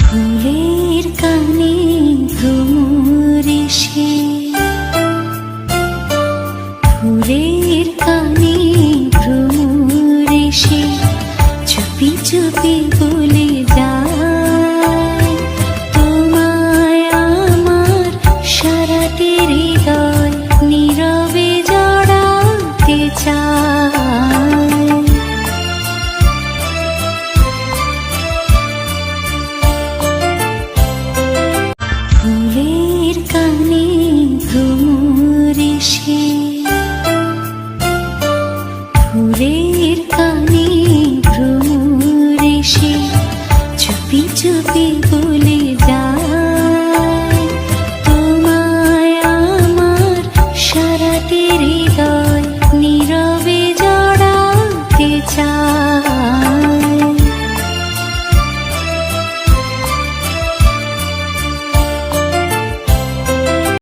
ফুলের কানে ভ্রমর এসে, ফুলের কানে ভ্রমর এসে চুপি চুপি বলে যায়, তোমায় আমার সারাটি হৃদয় নীরবে জড়াতে চায়। ফুলের কানে ভ্রমর এসে, ফুলের কানে ভ্রমর এসে চুপি চুপি বলে যায়।